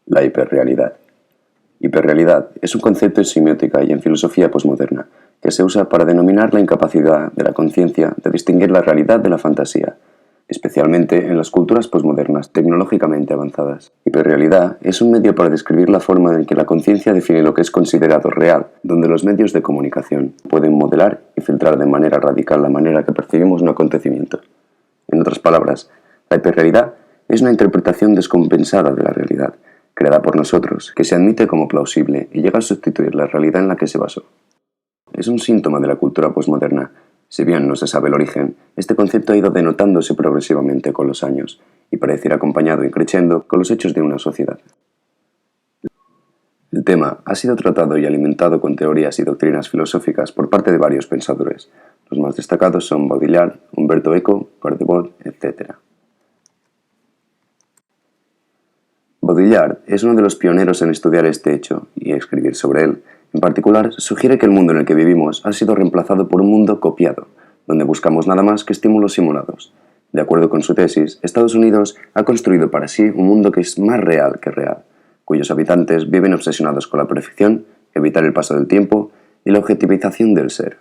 La hiperrealidad. Hiperrealidad es un concepto en semiótica y en filosofía posmoderna que se usa para denominar la incapacidad de la conciencia de distinguir la realidad de la fantasía, especialmente en las culturas posmodernas tecnológicamente avanzadas. Hiperrealidad es un medio para describir la forma en que la conciencia define lo que es considerado real, donde los medios de comunicación pueden modelar y filtrar de manera radical la manera que percibimos un acontecimiento. En otras palabras, la hiperrealidad es una interpretación descompensada de la realidad, creada por nosotros, que se admite como plausible y llega a sustituir la realidad en la que se basó. Es un síntoma de la cultura posmoderna. Si bien no se sabe el origen, este concepto ha ido denotándose progresivamente con los años y parece ir acompañado y creciendo con los hechos de una sociedad. El tema ha sido tratado y alimentado con teorías y doctrinas filosóficas por parte de varios pensadores. Los más destacados son Baudrillard, Umberto Eco, Bardevol, etc. Baudrillard es uno de los pioneros en estudiar este hecho y escribir sobre él. En particular, sugiere que el mundo en el que vivimos ha sido reemplazado por un mundo copiado, donde buscamos nada más que estímulos simulados. De acuerdo con su tesis, Estados Unidos ha construido para sí un mundo que es más real que real, cuyos habitantes viven obsesionados con la perfección, evitar el paso del tiempo y la objetivización del ser.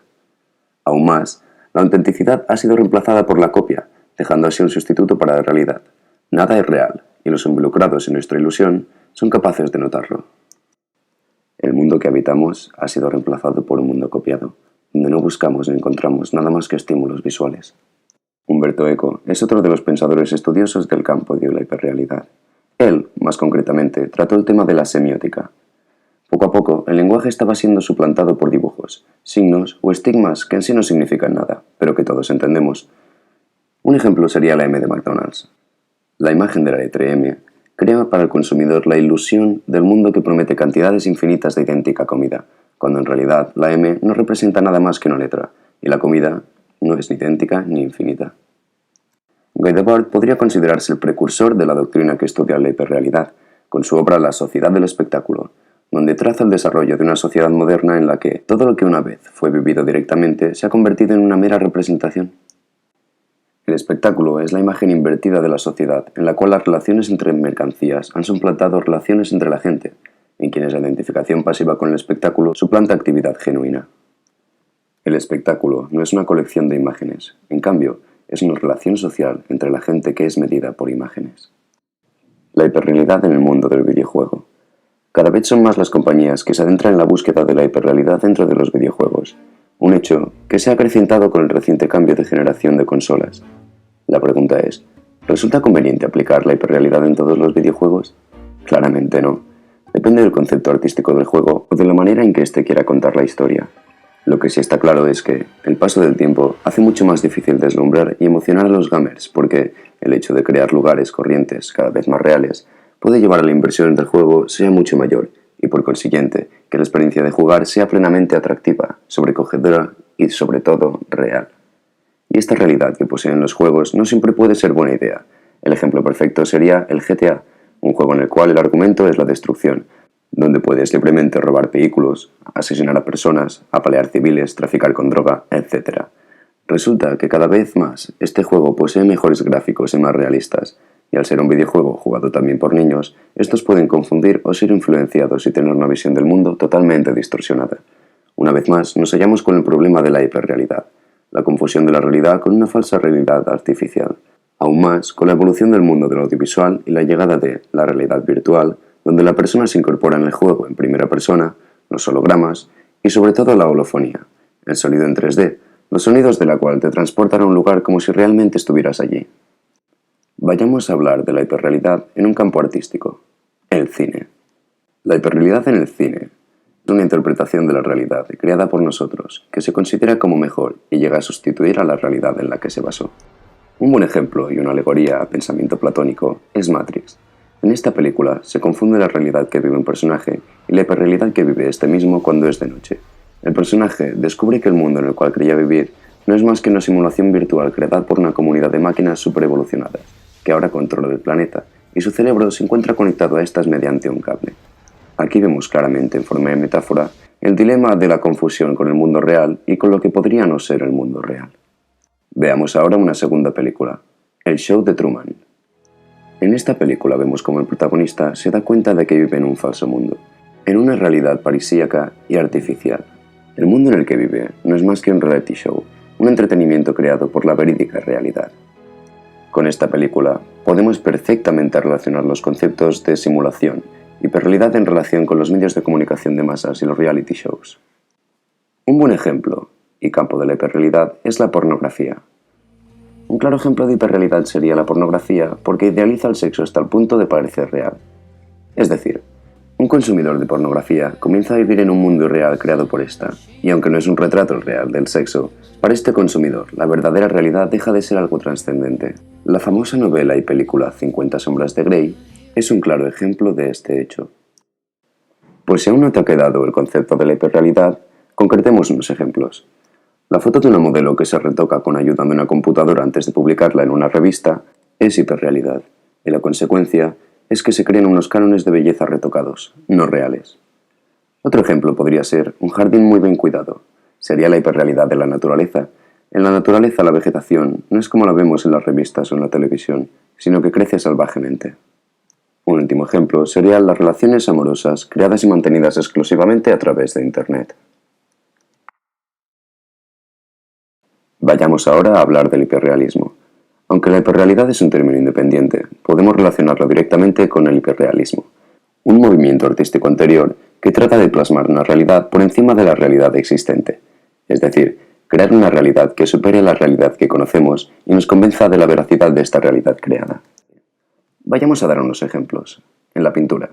Aún más, la autenticidad ha sido reemplazada por la copia, dejando así un sustituto para la realidad. Nada es real, y los involucrados en nuestra ilusión son capaces de notarlo. El mundo que habitamos ha sido reemplazado por un mundo copiado, donde no buscamos ni encontramos nada más que estímulos visuales. Umberto Eco es otro de los pensadores estudiosos del campo de la hiperrealidad. Él, más concretamente, trató el tema de la semiótica. Poco a poco, el lenguaje estaba siendo suplantado por dibujos, signos o estigmas que en sí no significan nada, pero que todos entendemos. Un ejemplo sería la M de McDonald's. La imagen de la letra M crea para el consumidor la ilusión del mundo que promete cantidades infinitas de idéntica comida, cuando en realidad la M no representa nada más que una letra, y la comida no es ni idéntica ni infinita. Guy Debord podría considerarse el precursor de la doctrina que estudia la hiperrealidad, con su obra La sociedad del espectáculo, donde traza el desarrollo de una sociedad moderna en la que todo lo que una vez fue vivido directamente se ha convertido en una mera representación. El espectáculo es la imagen invertida de la sociedad, en la cual las relaciones entre mercancías han suplantado relaciones entre la gente, en quienes la identificación pasiva con el espectáculo suplanta actividad genuina. El espectáculo no es una colección de imágenes, en cambio, es una relación social entre la gente que es medida por imágenes. La hiperrealidad en el mundo del videojuego. Cada vez son más las compañías que se adentran en la búsqueda de la hiperrealidad dentro de los videojuegos, un hecho que se ha acrecentado con el reciente cambio de generación de consolas. La pregunta es, ¿resulta conveniente aplicar la hiperrealidad en todos los videojuegos? Claramente no. Depende del concepto artístico del juego o de la manera en que éste quiera contar la historia. Lo que sí está claro es que el paso del tiempo hace mucho más difícil deslumbrar y emocionar a los gamers porque el hecho de crear lugares corrientes cada vez más reales puede llevar a la inversión del juego sea mucho mayor y por consiguiente que la experiencia de jugar sea plenamente atractiva, sobrecogedora y sobre todo real. Y esta realidad que poseen los juegos no siempre puede ser buena idea. El ejemplo perfecto sería el GTA, un juego en el cual el argumento es la destrucción, donde puedes libremente robar vehículos, asesinar a personas, apalear civiles, traficar con droga, etc. Resulta que cada vez más este juego posee mejores gráficos y más realistas, y al ser un videojuego jugado también por niños, estos pueden confundir o ser influenciados y tener una visión del mundo totalmente distorsionada. Una vez más, nos hallamos con el problema de la hiperrealidad, la confusión de la realidad con una falsa realidad artificial. Aún más, con la evolución del mundo del audiovisual y la llegada de la realidad virtual, donde la persona se incorpora en el juego en primera persona, los hologramas y sobre todo la holofonía, el sonido en 3D, los sonidos de la cual te transportan a un lugar como si realmente estuvieras allí. Vayamos a hablar de la hiperrealidad en un campo artístico, el cine. La hiperrealidad en el cine es una interpretación de la realidad creada por nosotros, que se considera como mejor y llega a sustituir a la realidad en la que se basó. Un buen ejemplo y una alegoría a pensamiento platónico es Matrix. En esta película se confunde la realidad que vive un personaje y la hiperrealidad que vive este mismo cuando es de noche. El personaje descubre que el mundo en el cual creía vivir no es más que una simulación virtual creada por una comunidad de máquinas superevolucionadas, que ahora controla el planeta, y su cerebro se encuentra conectado a estas mediante un cable. Aquí vemos claramente, en forma de metáfora, el dilema de la confusión con el mundo real y con lo que podría no ser el mundo real. Veamos ahora una segunda película, El show de Truman. En esta película vemos como el protagonista se da cuenta de que vive en un falso mundo, en una realidad paradisíaca y artificial. El mundo en el que vive no es más que un reality show, un entretenimiento creado por la verídica realidad. Con esta película podemos perfectamente relacionar los conceptos de simulación y hiperrealidad en relación con los medios de comunicación de masas y los reality shows. Un buen ejemplo y campo de la hiperrealidad es la pornografía. Un claro ejemplo de hiperrealidad sería la pornografía porque idealiza el sexo hasta el punto de parecer real. Es decir, un consumidor de pornografía comienza a vivir en un mundo irreal creado por esta, y aunque no es un retrato real del sexo, para este consumidor la verdadera realidad deja de ser algo trascendente. La famosa novela y película 50 sombras de Grey es un claro ejemplo de este hecho. Pues si aún no te ha quedado el concepto de la hiperrealidad, concretemos unos ejemplos. La foto de una modelo que se retoca con ayuda de una computadora antes de publicarla en una revista es hiperrealidad, y la consecuencia es que se crean unos cánones de belleza retocados, no reales. Otro ejemplo podría ser un jardín muy bien cuidado. Sería la hiperrealidad de la naturaleza. En la naturaleza la vegetación no es como la vemos en las revistas o en la televisión, sino que crece salvajemente. Un último ejemplo serían las relaciones amorosas creadas y mantenidas exclusivamente a través de Internet. Vayamos ahora a hablar del hiperrealismo. Aunque la hiperrealidad es un término independiente, podemos relacionarlo directamente con el hiperrealismo, un movimiento artístico anterior que trata de plasmar una realidad por encima de la realidad existente, es decir, crear una realidad que supere la realidad que conocemos y nos convenza de la veracidad de esta realidad creada. Vayamos a dar unos ejemplos. En la pintura,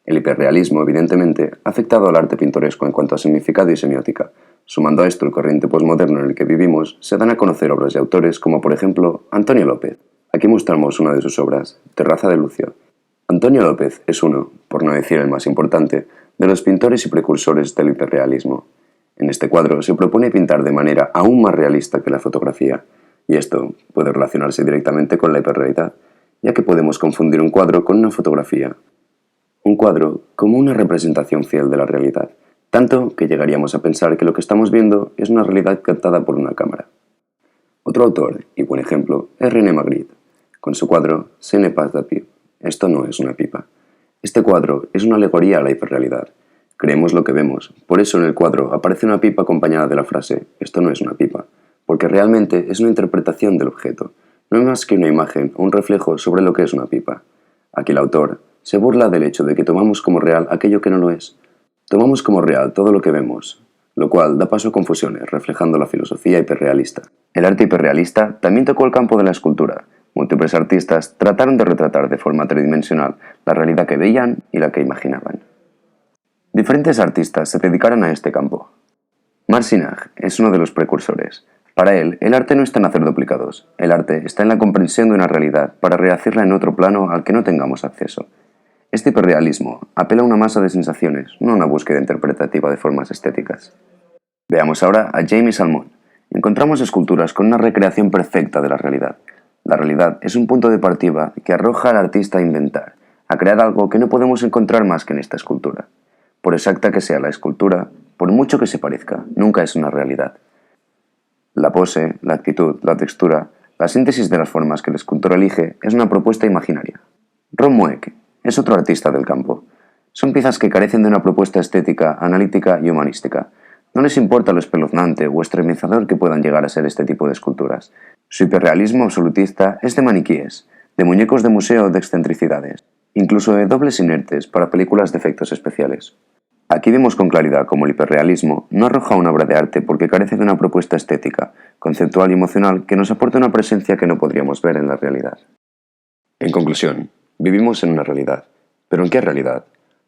el hiperrealismo, evidentemente, ha afectado al arte pintoresco en cuanto a significado y semiótica. Sumando a esto el corriente posmoderno en el que vivimos, se dan a conocer obras de autores como, por ejemplo, Antonio López. Aquí mostramos una de sus obras, Terraza de Lucio. Antonio López es uno, por no decir el más importante, de los pintores y precursores del hiperrealismo. En este cuadro se propone pintar de manera aún más realista que la fotografía, y esto puede relacionarse directamente con la hiperrealidad, ya que podemos confundir un cuadro con una fotografía. Un cuadro como una representación fiel de la realidad, tanto que llegaríamos a pensar que lo que estamos viendo es una realidad captada por una cámara. Otro autor, y buen ejemplo, es René Magritte, con su cuadro Ce n'est pas la pipe. Esto no es una pipa. Este cuadro es una alegoría a la hiperrealidad. Creemos lo que vemos, por eso en el cuadro aparece una pipa acompañada de la frase «esto no es una pipa», porque realmente es una interpretación del objeto, no es más que una imagen o un reflejo sobre lo que es una pipa. Aquí el autor se burla del hecho de que tomamos como real aquello que no lo es. Tomamos como real todo lo que vemos, lo cual da paso a confusiones, reflejando la filosofía hiperrealista. El arte hiperrealista también tocó el campo de la escultura. Múltiples artistas trataron de retratar de forma tridimensional la realidad que veían y la que imaginaban. Diferentes artistas se dedicaron a este campo. Marc Sinac es uno de los precursores. Para él, el arte no está en hacer duplicados. El arte está en la comprensión de una realidad para rehacerla en otro plano al que no tengamos acceso. Este hiperrealismo apela a una masa de sensaciones, no a una búsqueda interpretativa de formas estéticas. Veamos ahora a Jamie Salmon. Encontramos esculturas con una recreación perfecta de la realidad. La realidad es un punto de partida que arroja al artista a inventar, a crear algo que no podemos encontrar más que en esta escultura. Por exacta que sea la escultura, por mucho que se parezca, nunca es una realidad. La pose, la actitud, la textura, la síntesis de las formas que el escultor elige es una propuesta imaginaria. Ron Mueck es otro artista del campo. Son piezas que carecen de una propuesta estética, analítica y humanística. No les importa lo espeluznante o estremecedor que puedan llegar a ser este tipo de esculturas. Su hiperrealismo absolutista es de maniquíes, de muñecos de museo de excentricidades, incluso de dobles inertes para películas de efectos especiales. Aquí vemos con claridad cómo el hiperrealismo no arroja una obra de arte porque carece de una propuesta estética, conceptual y emocional que nos aporte una presencia que no podríamos ver en la realidad. En conclusión, vivimos en una realidad. ¿Pero en qué realidad?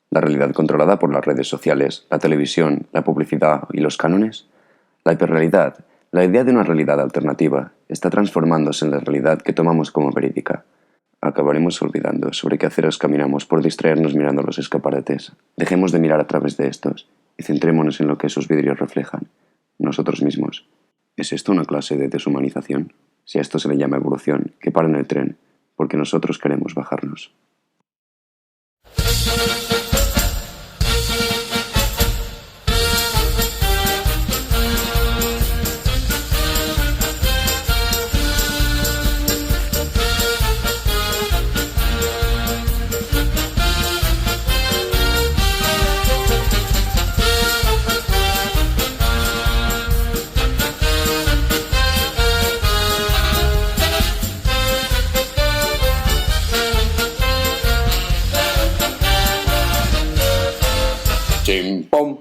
¿La realidad controlada por las redes sociales, la televisión, la publicidad y los cánones? La hiperrealidad, la idea de una realidad alternativa, está transformándose en la realidad que tomamos como verídica. Acabaremos olvidando sobre qué aceras caminamos por distraernos mirando los escaparates. Dejemos de mirar a través de estos y centrémonos en lo que esos vidrios reflejan, nosotros mismos. ¿Es esto una clase de deshumanización? Si a esto se le llama evolución, que paren el tren, porque nosotros queremos bajarnos. Pim, pom.